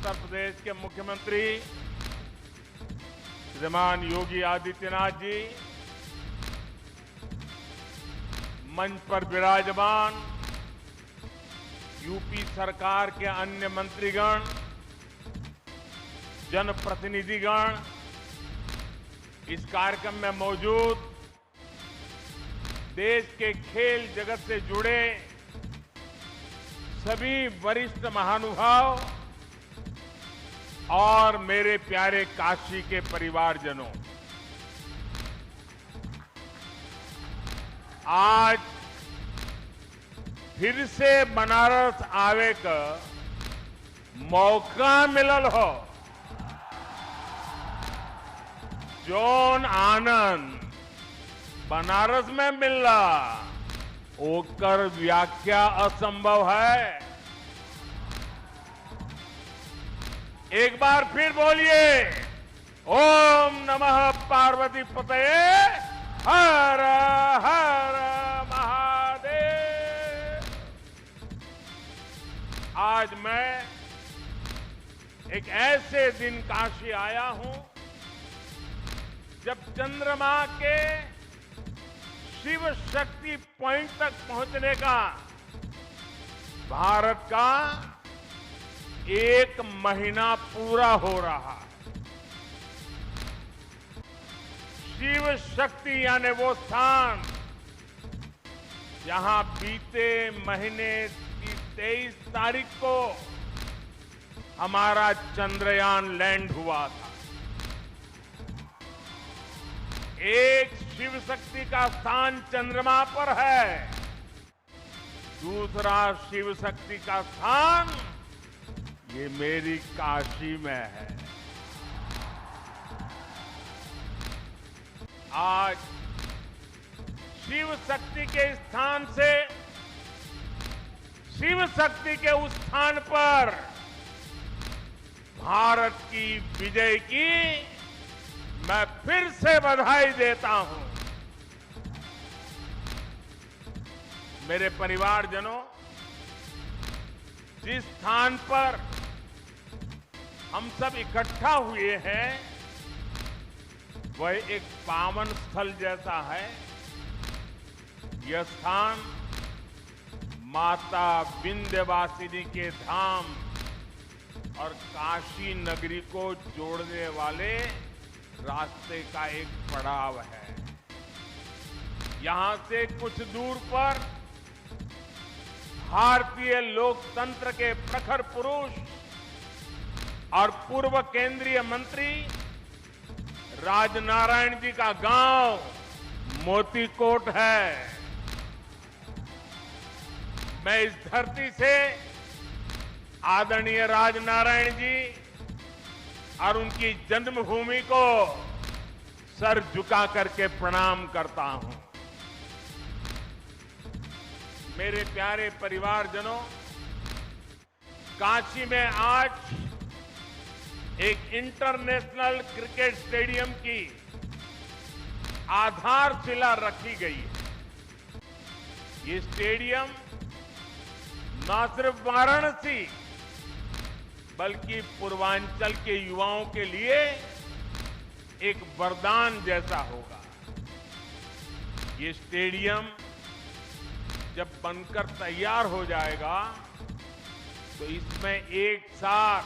उत्तर प्रदेश के मुख्यमंत्री श्रीमान योगी आदित्यनाथ जी, मंच पर विराजमान यूपी सरकार के अन्य मंत्रीगण, जनप्रतिनिधिगण, इस कार्यक्रम में मौजूद देश के खेल जगत से जुड़े सभी वरिष्ठ महानुभाव और मेरे प्यारे काशी के परिवारजनों, आज फिर से बनारस आवे का मौका मिलल हो। जौन आनंद बनारस में मिलला ओकर व्याख्या असंभव है। एक बार फिर बोलिए, ओम नमः पार्वती पतये हर हर महादेव। आज मैं एक ऐसे दिन काशी आया हूं जब चंद्रमा के शिव शक्ति पॉइंट तक पहुंचने का भारत का 1 महीना पूरा हो रहा। शिव शक्ति यानी वो स्थान जहां बीते महीने की 23 तारीख को हमारा चंद्रयान लैंड हुआ था। एक शिव शक्ति का स्थान चंद्रमा पर है, दूसरा शिव शक्ति का स्थान ये मेरी काशी में है। आज शिव शक्ति के स्थान से शिव शक्ति के उस स्थान पर भारत की विजय की मैं फिर से बधाई देता हूं। मेरे परिवारजनों, जिस स्थान पर हम सब इकट्ठा हुए हैं वह एक पावन स्थल जैसा है। यह स्थान माता विंध्यवासिनी के धाम और काशी नगरी को जोड़ने वाले रास्ते का एक पड़ाव है। यहां से कुछ दूर पर भारतीय लोकतंत्र के प्रखर पुरुष और पूर्व केंद्रीय मंत्री राजनारायण जी का गांव मोतीकोट है। मैं इस धरती से आदरणीय राजनारायण जी और उनकी जन्मभूमि को सर झुका करके प्रणाम करता हूं। मेरे प्यारे परिवारजनों, काशी में आज एक इंटरनेशनल क्रिकेट स्टेडियम की आधारशिला रखी गई है। ये स्टेडियम न सिर्फ वाराणसी बल्कि पूर्वांचल के युवाओं के लिए एक वरदान जैसा होगा। ये स्टेडियम जब बनकर तैयार हो जाएगा तो इसमें एक साथ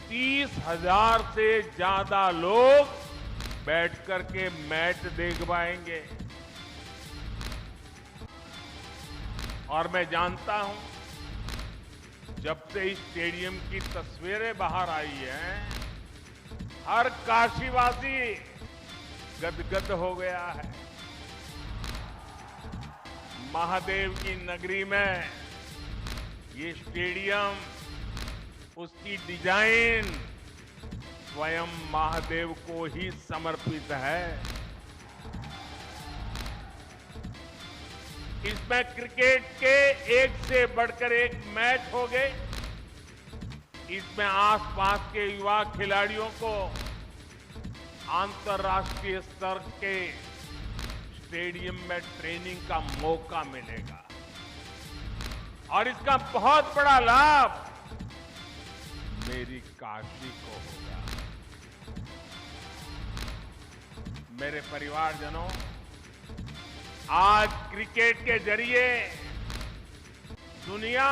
30,000 से ज्यादा लोग बैठ करके मैच देख पाएंगे। और मैं जानता हूं, जब से इस स्टेडियम की तस्वीरें बाहर आई हैं, हर काशीवासी गदगद हो गया है। महादेव की नगरी में ये स्टेडियम, उसकी डिजाइन स्वयं महादेव को ही समर्पित है। इसमें क्रिकेट के एक से बढ़कर एक मैच हो गए। इसमें आसपास के युवा खिलाड़ियों को अंतर्राष्ट्रीय स्तर के स्टेडियम में ट्रेनिंग का मौका मिलेगा। और इसका बहुत बड़ा लाभ मेरी काशी को होगा। मेरे परिवारजनों, आज क्रिकेट के जरिए दुनिया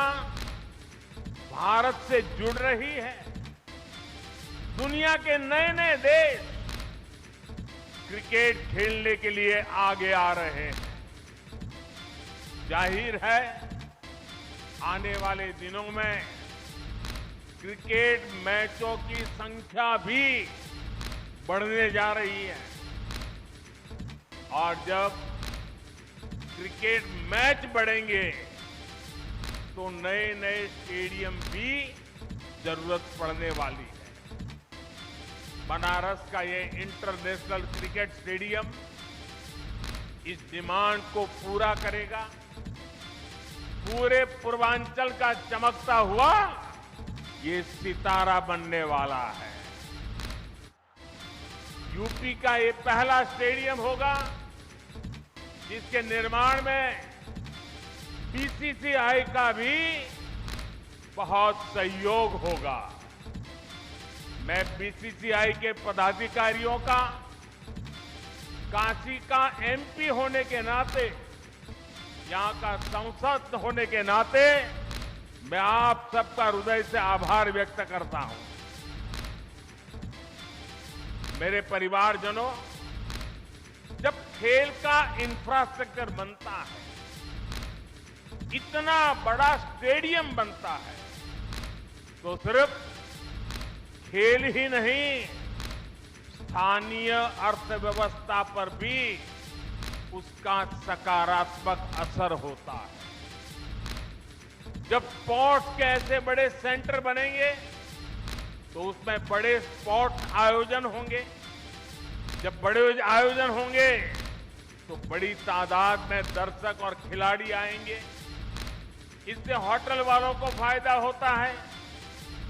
भारत से जुड़ रही है। दुनिया के नए नए देश क्रिकेट खेलने के लिए आगे आ रहे हैं। जाहिर है, आने वाले दिनों में क्रिकेट मैचों की संख्या भी बढ़ने जा रही है और जब क्रिकेट मैच बढ़ेंगे तो नए नए स्टेडियम भी जरूरत पड़ने वाली है। बनारस का ये इंटरनेशनल क्रिकेट स्टेडियम इस डिमांड को पूरा करेगा। पूरे पूर्वांचल का चमकता हुआ ये सितारा बनने वाला है। यूपी का ये पहला स्टेडियम होगा जिसके निर्माण में बीसीसीआई का भी बहुत सहयोग होगा। मैं बीसीसीआई के पदाधिकारियों का, काशी का एमपी होने के नाते, यहां का सांसद होने के नाते मैं आप सबका हृदय से आभार व्यक्त करता हूं। मेरे परिवारजनों, जब खेल का इंफ्रास्ट्रक्चर बनता है, इतना बड़ा स्टेडियम बनता है, तो सिर्फ खेल ही नहीं, स्थानीय अर्थव्यवस्था पर भी उसका सकारात्मक असर होता है। जब स्पोर्ट्स के ऐसे बड़े सेंटर बनेंगे तो उसमें बड़े स्पोर्ट्स आयोजन होंगे। जब बड़े आयोजन होंगे तो बड़ी तादाद में दर्शक और खिलाड़ी आएंगे। इससे होटल वालों को फायदा होता है,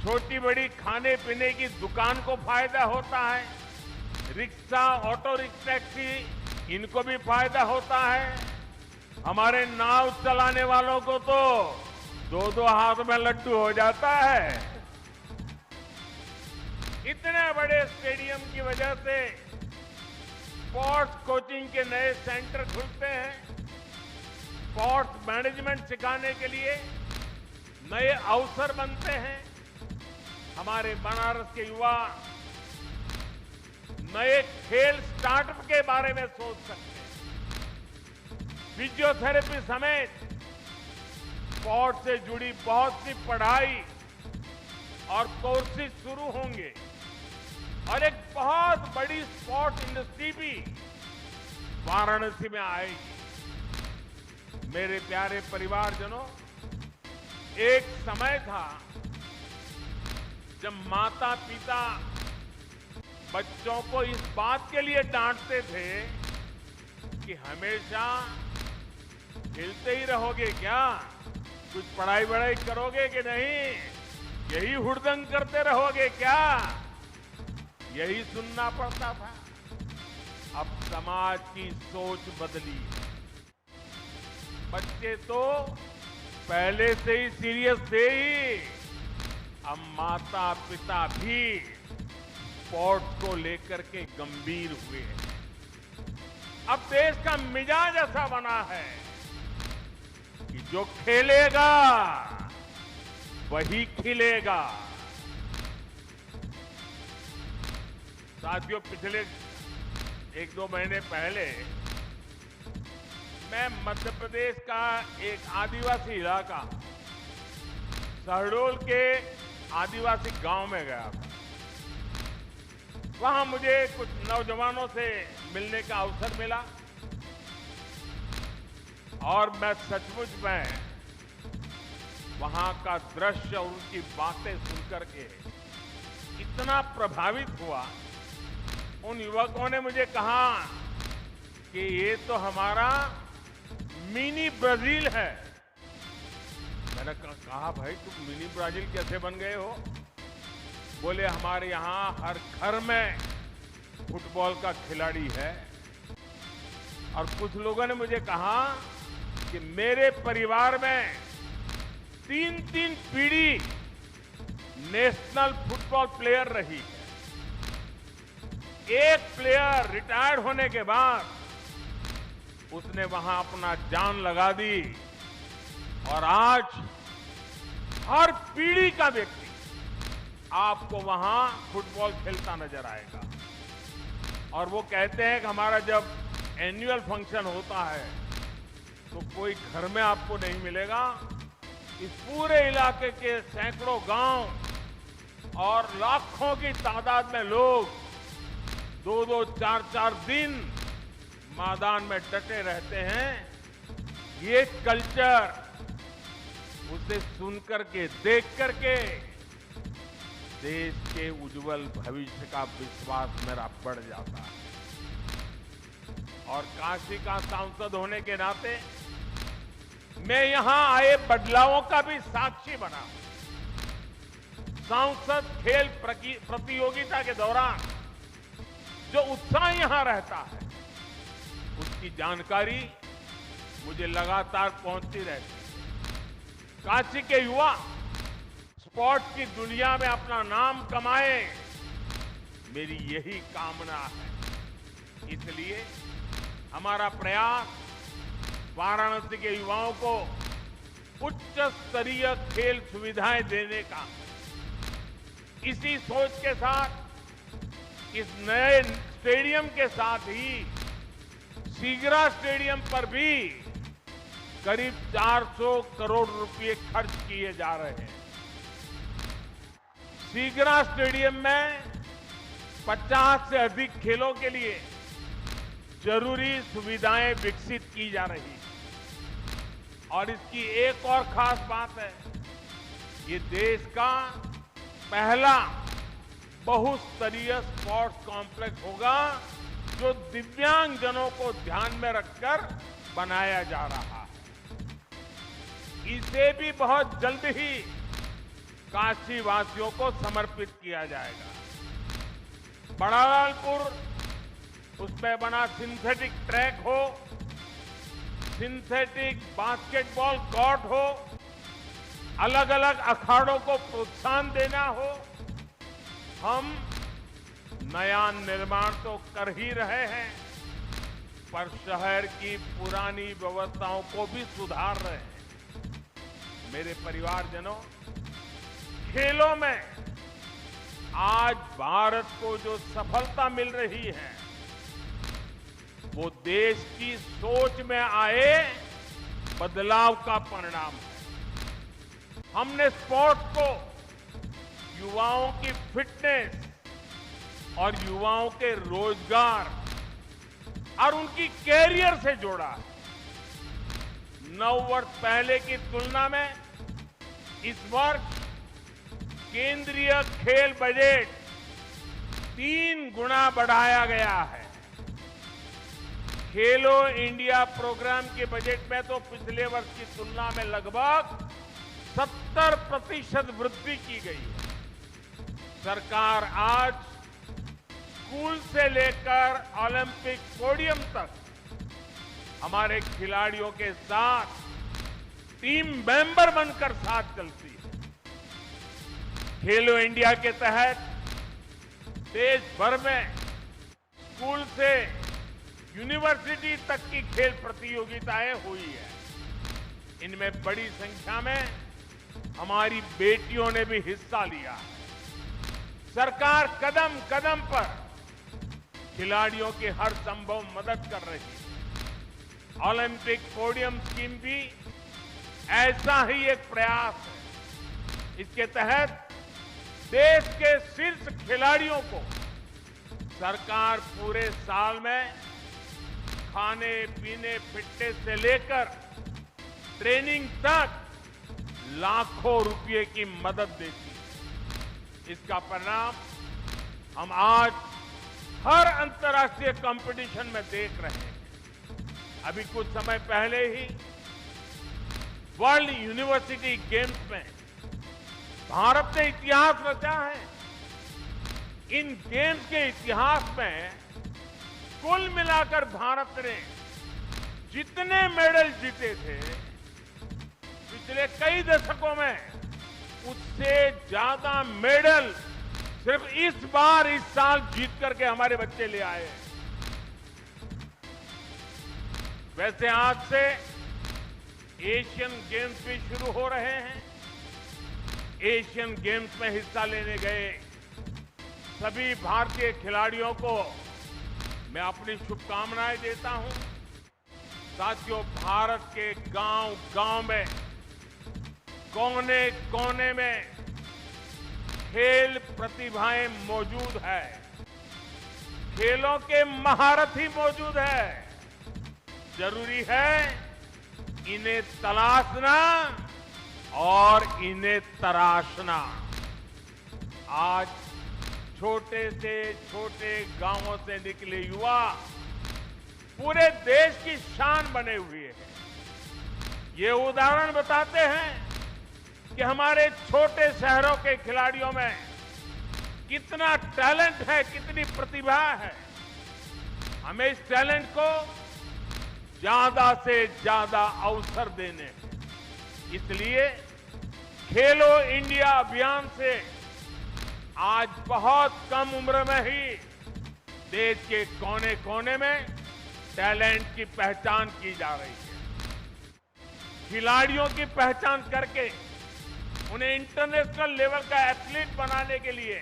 छोटी बड़ी खाने पीने की दुकान को फायदा होता है, रिक्शा, ऑटो रिक्शा, टैक्सी, इनको भी फायदा होता है। हमारे नाव चलाने वालों को तो दो दो हाथ में लड्डू हो जाता है। इतने बड़े स्टेडियम की वजह से स्पोर्ट्स कोचिंग के नए सेंटर खुलते हैं। स्पोर्ट्स मैनेजमेंट सिखाने के लिए नए अवसर बनते हैं। हमारे बनारस के युवा नए खेल स्टार्टअप के बारे में सोच सकते हैं। फिजियोथेरेपी समेत स्पोर्ट्स से जुड़ी बहुत सी पढ़ाई और कोर्सेज शुरू होंगे और एक बहुत बड़ी स्पोर्ट्स इंडस्ट्री भी वाराणसी में आएगी। मेरे प्यारे परिवारजनों, एक समय था जब माता पिता बच्चों को इस बात के लिए डांटते थे कि हमेशा खेलते ही रहोगे क्या, कुछ पढ़ाई वढ़ाई करोगे कि नहीं, यही हुड़दंग करते रहोगे क्या, यही सुनना पड़ता था। अब समाज की सोच बदली है। बच्चे तो पहले से ही सीरियस थे ही, अब माता पिता भी स्पोर्ट्स को लेकर के गंभीर हुए हैं। अब देश का मिजाज ऐसा बना है कि जो खेलेगा वही खिलेगा। साथियों, पिछले 1-2 महीने पहले मैं मध्य प्रदेश का एक आदिवासी इलाका शहडोल के आदिवासी गांव में गया था। वहां मुझे कुछ नौजवानों से मिलने का अवसर मिला और मैं सचमुच में वहां का दृश्य और उनकी बातें सुनकर के इतना प्रभावित हुआ। उन युवकों ने मुझे कहा कि ये तो हमारा मिनी ब्राजील है। मैंने कहा, भाई तुम मिनी ब्राजील कैसे बन गए हो? बोले, हमारे यहाँ हर घर में फुटबॉल का खिलाड़ी है। और कुछ लोगों ने मुझे कहा कि मेरे परिवार में 3-3 पीढ़ी नेशनल फुटबॉल प्लेयर रही है। एक प्लेयर रिटायर्ड होने के बाद उसने वहां अपना जान लगा दी और आज हर पीढ़ी का व्यक्ति आपको वहां फुटबॉल खेलता नजर आएगा। और वो कहते हैं कि हमारा जब एनुअल फंक्शन होता है तो कोई घर में आपको नहीं मिलेगा। इस पूरे इलाके के सैकड़ों गांव और लाखों की तादाद में लोग 2-2, 4-4 दिन मैदान में डटे रहते हैं। ये कल्चर उसे सुन करके, देख करके देश के उज्जवल भविष्य का विश्वास मेरा बढ़ जाता है। और काशी का सांसद होने के नाते मैं यहां आए बदलावों का भी साक्षी बना। सांसद खेल प्रतियोगिता के दौरान जो उत्साह यहां रहता है उसकी जानकारी मुझे लगातार पहुंचती रहती है। काशी के युवा स्पोर्ट्स की दुनिया में अपना नाम कमाए, मेरी यही कामना है। इसलिए हमारा प्रयास वाराणसी के युवाओं को उच्च स्तरीय खेल सुविधाएं देने का, इसी सोच के साथ इस नए स्टेडियम के साथ ही सीगरा स्टेडियम पर भी करीब 400 करोड़ रुपए खर्च किए जा रहे हैं। सीगरा स्टेडियम में 50 से अधिक खेलों के लिए जरूरी सुविधाएं विकसित की जा रही हैं। और इसकी एक और खास बात है, ये देश का पहला बहुस्तरीय स्पोर्ट्स कॉम्प्लेक्स होगा जो दिव्यांगजनों को ध्यान में रखकर बनाया जा रहा है। इसे भी बहुत जल्द ही काशी वासियों को समर्पित किया जाएगा। बड़ालालपुर उसमें बना सिंथेटिक ट्रैक हो, सिंथेटिक बास्केटबॉल कोर्ट हो, अलग अलग अखाड़ों को प्रोत्साहन देना हो, हम नया निर्माण तो कर ही रहे हैं पर शहर की पुरानी व्यवस्थाओं को भी सुधार रहे हैं। मेरे परिवारजनों, खेलों में आज भारत को जो सफलता मिल रही है वो देश की सोच में आए बदलाव का परिणाम है। हमने स्पोर्ट्स को युवाओं की फिटनेस और युवाओं के रोजगार और उनकी कैरियर से जोड़ा है। 9 वर्ष पहले की तुलना में इस वर्ष केंद्रीय खेल बजट 3 गुना बढ़ाया गया है। खेलो इंडिया प्रोग्राम के बजट में तो पिछले वर्ष की तुलना में लगभग 70% वृद्धि की गई है। सरकार आज स्कूल से लेकर ओलंपिक पोडियम तक हमारे खिलाड़ियों के साथ टीम मेंबर बनकर साथ चलती है। खेलो इंडिया के तहत देश भर में स्कूल से यूनिवर्सिटी तक की खेल प्रतियोगिताएं हुई है। इनमें बड़ी संख्या में हमारी बेटियों ने भी हिस्सा लिया है। सरकार कदम कदम पर खिलाड़ियों की हर संभव मदद कर रही है। ओलंपिक पोडियम स्कीम भी ऐसा ही एक प्रयास है। इसके तहत देश के शीर्ष खिलाड़ियों को सरकार पूरे साल में खाने पीने, फिटनेस से लेकर ट्रेनिंग तक लाखों रुपए की मदद देती है। इसका परिणाम हम आज हर अंतर्राष्ट्रीय कंपटीशन में देख रहे हैं। अभी कुछ समय पहले ही वर्ल्ड यूनिवर्सिटी गेम्स में भारत ने इतिहास रचा है। इन गेम्स के इतिहास में कुल मिलाकर भारत ने जितने मेडल जीते थे पिछले कई दशकों में उससे ज्यादा मेडल सिर्फ इस साल जीत करके हमारे बच्चे ले आए हैं। वैसे आज से एशियन गेम्स भी शुरू हो रहे हैं। एशियन गेम्स में हिस्सा लेने गए सभी भारतीय खिलाड़ियों को मैं अपनी शुभकामनाएं देता हूं। साथियों, भारत के गांव-गांव में, कोने-कोने में खेल प्रतिभाएं मौजूद है। खेलों के महारथी मौजूद है। जरूरी है इन्हें तलाशना और इन्हें तराशना। आज छोटे से छोटे गांवों से निकले युवा पूरे देश की शान बने हुए हैं। ये उदाहरण बताते हैं कि हमारे छोटे शहरों के खिलाड़ियों में कितना टैलेंट है, कितनी प्रतिभा है। हमें इस टैलेंट को ज्यादा से ज्यादा अवसर देने हैं। इसलिए खेलो इंडिया अभियान से आज बहुत कम उम्र में ही देश के कोने-कोने में टैलेंट की पहचान की जा रही है। खिलाड़ियों की पहचान करके उन्हें इंटरनेशनल लेवल का एथलीट बनाने के लिए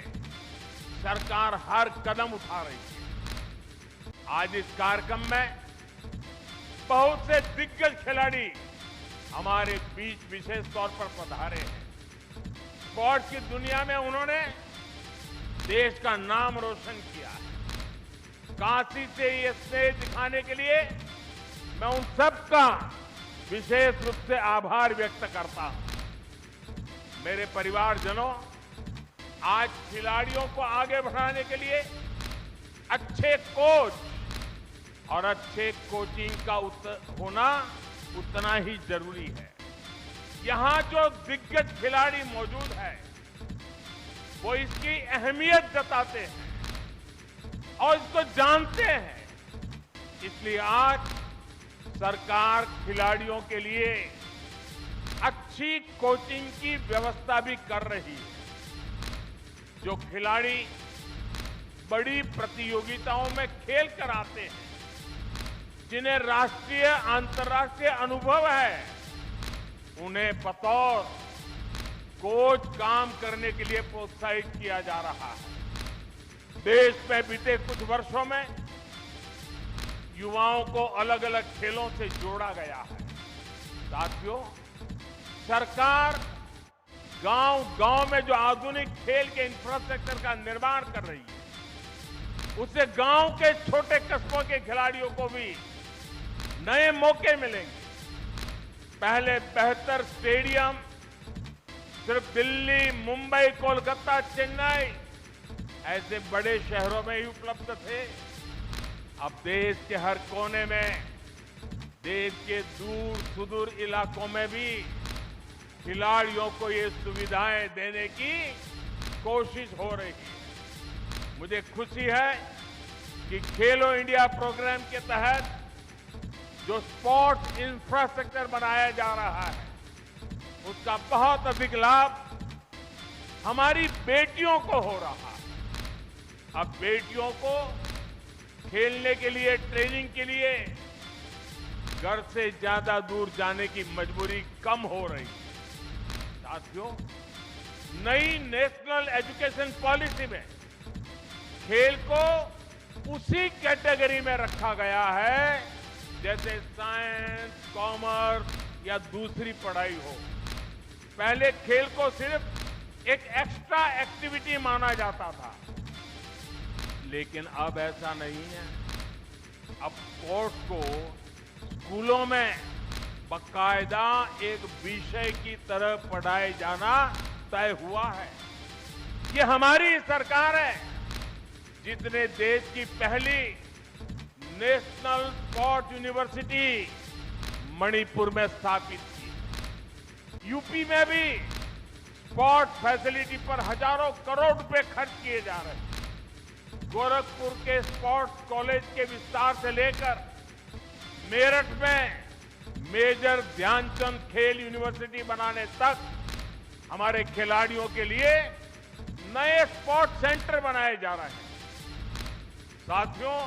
सरकार हर कदम उठा रही है। आज इस कार्यक्रम में बहुत से दिग्गज खिलाड़ी हमारे बीच विशेष तौर पर पधारे हैं। स्पोर्ट्स की दुनिया में उन्होंने देश का नाम रोशन किया है। काशी से ये स्नेह दिखाने के लिए मैं उन सबका विशेष रूप से आभार व्यक्त करता हूं। मेरे परिवारजनों, आज खिलाड़ियों को आगे बढ़ाने के लिए अच्छे कोच और अच्छे कोचिंग का होना उतना ही जरूरी है। यहां जो दिग्गज खिलाड़ी मौजूद है वो इसकी अहमियत जताते हैं और इसको जानते हैं। इसलिए आज सरकार खिलाड़ियों के लिए अच्छी कोचिंग की व्यवस्था भी कर रही है। जो खिलाड़ी बड़ी प्रतियोगिताओं में खेल कर आते हैं, जिन्हें राष्ट्रीय अंतर्राष्ट्रीय अनुभव है, उन्हें बतौर कोच काम करने के लिए प्रोत्साहित किया जा रहा है। देश में बीते कुछ वर्षों में युवाओं को अलग अलग खेलों से जोड़ा गया है। साथियों, सरकार गांव-गांव में जो आधुनिक खेल के इंफ्रास्ट्रक्चर का निर्माण कर रही है, उससे गांव के छोटे कस्बों के खिलाड़ियों को भी नए मौके मिलेंगे। पहले बेहतर स्टेडियम सिर्फ दिल्ली, मुंबई, कोलकाता, चेन्नई ऐसे बड़े शहरों में ही उपलब्ध थे। अब देश के हर कोने में, देश के दूर सुदूर इलाकों में भी खिलाड़ियों को ये सुविधाएं देने की कोशिश हो रही है। मुझे खुशी है कि खेलो इंडिया प्रोग्राम के तहत जो स्पोर्ट्स इंफ्रास्ट्रक्चर बनाया जा रहा है, उसका बहुत अधिक लाभ हमारी बेटियों को हो रहा है। अब बेटियों को खेलने के लिए, ट्रेनिंग के लिए घर से ज्यादा दूर जाने की मजबूरी कम हो रही है। साथियों, नई नेशनल एजुकेशन पॉलिसी में खेल को उसी कैटेगरी में रखा गया है जैसे साइंस, कॉमर्स या दूसरी पढ़ाई हो। पहले खेल को सिर्फ एक एक्स्ट्रा एक्टिविटी माना जाता था, लेकिन अब ऐसा नहीं है। अब स्पोर्ट्स को स्कूलों में बाकायदा एक विषय की तरह पढ़ाए जाना तय हुआ है। ये हमारी सरकार है जिसने देश की पहली नेशनल स्पोर्ट्स यूनिवर्सिटी मणिपुर में स्थापित की। यूपी में भी स्पोर्ट्स फैसिलिटी पर हजारों करोड़ रुपए खर्च किए जा रहे हैं। गोरखपुर के स्पोर्ट्स कॉलेज के विस्तार से लेकर मेरठ में मेजर ध्यानचंद खेल यूनिवर्सिटी बनाने तक हमारे खिलाड़ियों के लिए नए स्पोर्ट्स सेंटर बनाए जा रहे हैं। साथियों,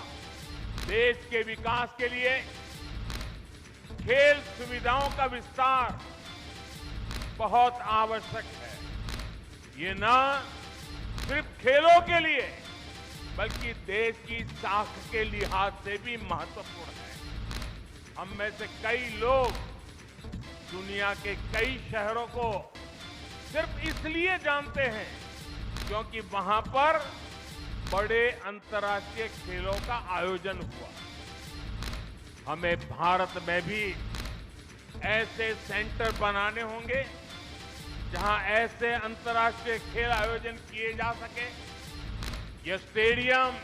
देश के विकास के लिए खेल सुविधाओं का विस्तार बहुत आवश्यक है। ये न सिर्फ खेलों के लिए बल्कि देश की साख के लिहाज से भी महत्वपूर्ण है। हम में से कई लोग दुनिया के कई शहरों को सिर्फ इसलिए जानते हैं क्योंकि वहां पर बड़े अंतर्राष्ट्रीय खेलों का आयोजन हुआ। हमें भारत में भी ऐसे सेंटर बनाने होंगे जहां ऐसे अंतर्राष्ट्रीय खेल आयोजन किए जा सके। यह स्टेडियम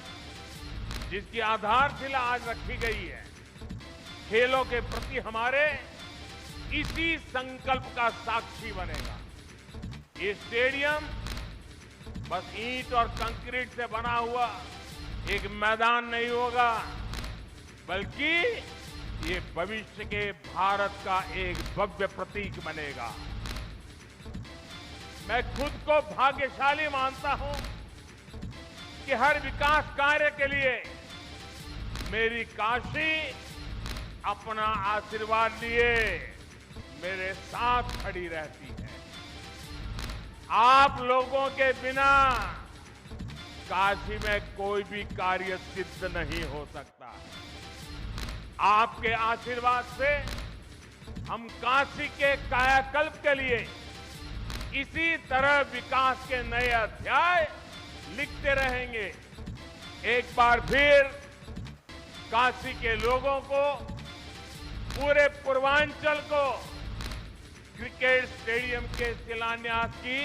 जिसकी आधारशिला आज रखी गई है, खेलों के प्रति हमारे इसी संकल्प का साक्षी बनेगा। ये स्टेडियम बस ईंट और कंक्रीट से बना हुआ एक मैदान नहीं होगा, बल्कि ये भविष्य के भारत का एक भव्य प्रतीक बनेगा। मैं खुद को भाग्यशाली मानता हूं कि हर विकास कार्य के लिए मेरी काशी अपना आशीर्वाद लिए मेरे साथ खड़ी रहती है। आप लोगों के बिना काशी में कोई भी कार्य सिद्ध नहीं हो सकता। आपके आशीर्वाद से हम काशी के कायाकल्प के लिए इसी तरह विकास के नए अध्याय लिखते रहेंगे। एक बार फिर काशी के लोगों को, पूरे पूर्वांचल को क्रिकेट स्टेडियम के शिलान्यास की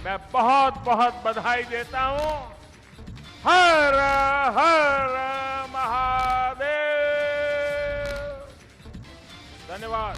मैं बहुत बहुत बधाई देता हूं। हर हर महादेव। धन्यवाद।